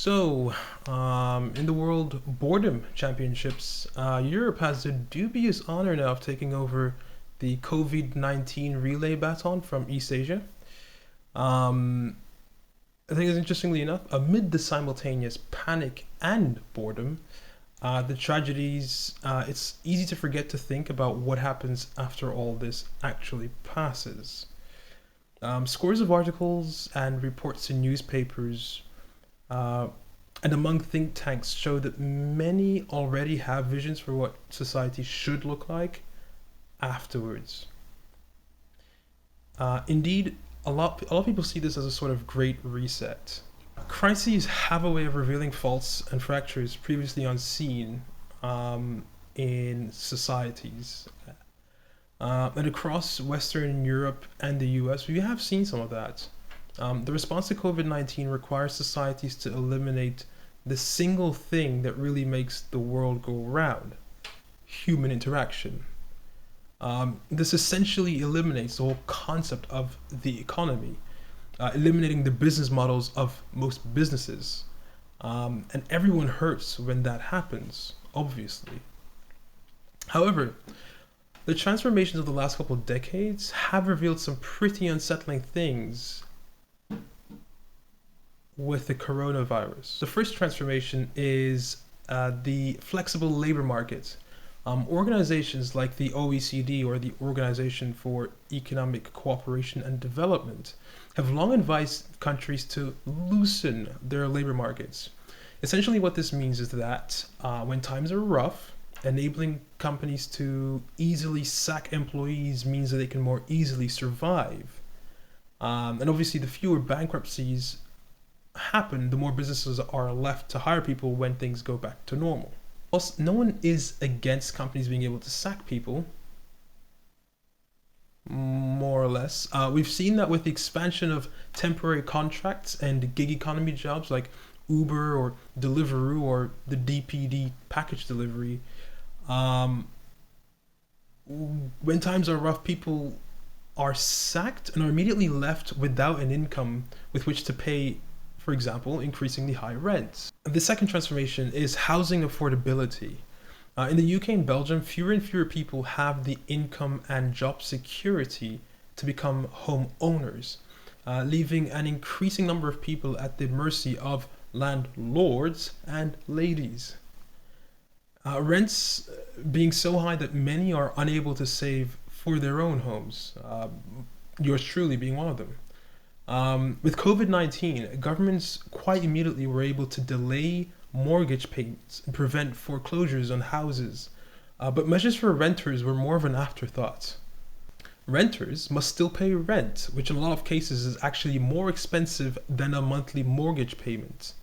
In the World Boredom Championships, Europe has the dubious honor now of taking over the COVID-19 relay baton from East Asia. Um, I think it's interestingly enough, amid the simultaneous panic and boredom, the tragedies, it's easy to forget to think about what happens after all this actually passes. Scores of articles and reports in newspapers uh, and among think tanks show that many already have visions for what society should look like afterwards. Indeed, a lot of people see this as a sort of great reset. Crises have a way of revealing faults and fractures previously unseen in societies. And across Western Europe and the US, we have seen some of that. The response to COVID 19 requires societies to eliminate the single thing that really makes the world go round: human interaction. This essentially eliminates the whole concept of the economy, eliminating the business models of most businesses. And everyone hurts when that happens, obviously. However, the transformations of the last couple of decades have revealed some pretty unsettling things with the coronavirus. The first transformation is the flexible labor market. Organizations like the OECD, or the Organization for Economic Cooperation and Development, have long advised countries to loosen their labor markets. Essentially, what this means is that when times are rough, enabling companies to easily sack employees means that they can more easily survive. And obviously, the fewer bankruptcies happen, the more businesses are left to hire people when things go back to normal. Plus, no one is against companies being able to sack people, more or less. We've seen that with the expansion of temporary contracts and gig economy jobs like Uber or Deliveroo or the DPD package delivery. Um, when times are rough, people are sacked and are immediately left without an income with which to pay, for example, increasingly high rents. The second transformation is housing affordability. In the UK and Belgium, fewer and fewer people have the income and job security to become homeowners, leaving an increasing number of people at the mercy of landlords and ladies. Rents being so high that many are unable to save for their own homes, yours truly being one of them. With COVID 19, governments quite immediately were able to delay mortgage payments and prevent foreclosures on houses. But measures for renters were more of an afterthought. Renters must still pay rent, which in a lot of cases is actually more expensive than a monthly mortgage payment.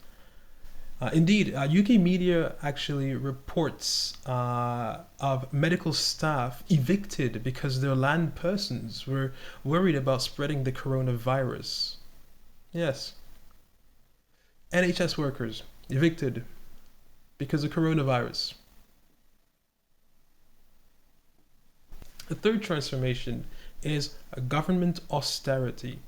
Indeed, UK media actually reports of medical staff evicted because their land persons were worried about spreading the coronavirus. Yes, NHS workers evicted because of coronavirus. The third transformation is a government austerity.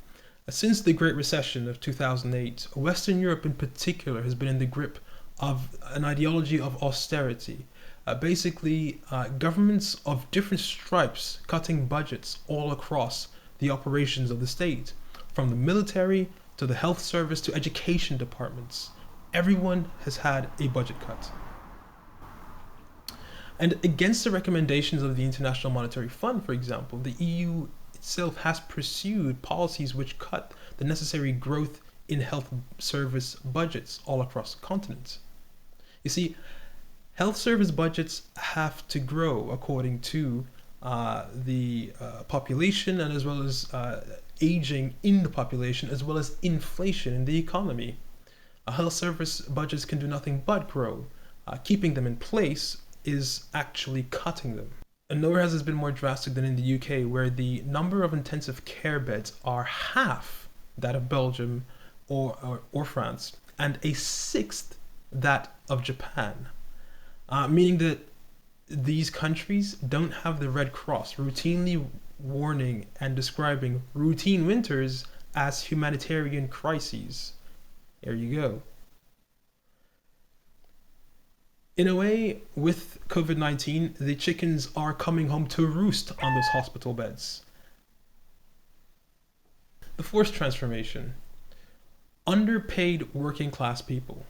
Since the Great Recession of 2008, Western Europe in particular has been in the grip of an ideology of austerity. Governments of different stripes cutting budgets all across the operations of the state, from the military to the health service to education departments. Everyone has had a budget cut. And against the recommendations of the International Monetary Fund, for example, the EU itself has pursued policies which cut the necessary growth in health service budgets all across the continent. You see, health service budgets have to grow according to the population, and as well as aging in the population, as well as inflation in the economy. Health service budgets can do nothing but grow. Keeping them in place is actually cutting them. And nowhere has this been more drastic than in the UK, where the number of intensive care beds are half that of Belgium or France, and a sixth that of Japan. Meaning that these countries don't have the Red Cross routinely warning and describing routine winters as humanitarian crises. There you go. In a way, with COVID-19, the chickens are coming home to roost on those hospital beds. The forced transformation. Underpaid working class people.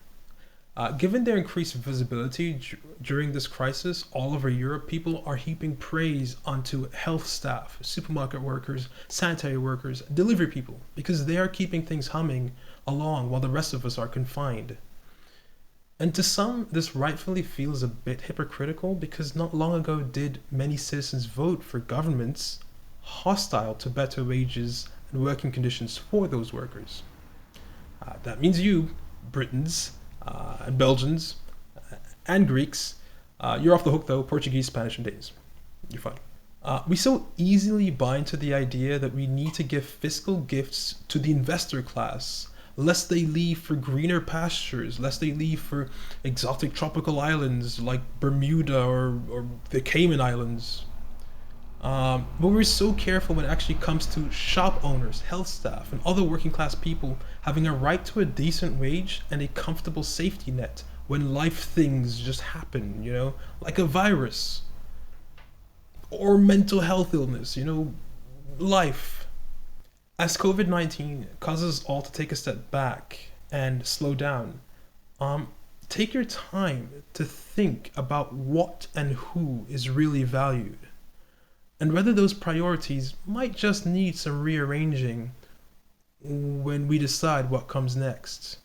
Given their increased visibility during this crisis, all over Europe, people are heaping praise onto health staff, supermarket workers, sanitary workers, delivery people, because they are keeping things humming along while the rest of us are confined. And to some, this rightfully feels a bit hypocritical because not long ago did many citizens vote for governments hostile to better wages and working conditions for those workers. That means you, Britons, and Belgians, and Greeks, you're off the hook though, Portuguese, Spanish, and Danes. You're fine. We so easily buy into the idea that we need to give fiscal gifts to the investor class, lest they leave for greener pastures, lest they leave for exotic tropical islands like Bermuda or the Cayman Islands. But we're so careful when it actually comes to shop owners, health staff, and other working class people having a right to a decent wage and a comfortable safety net when life things just happen, like a virus or mental health illness, life. As COVID 19 causes us all to take a step back and slow down, take your time to think about what and who is really valued, and whether those priorities might just need some rearranging when we decide what comes next.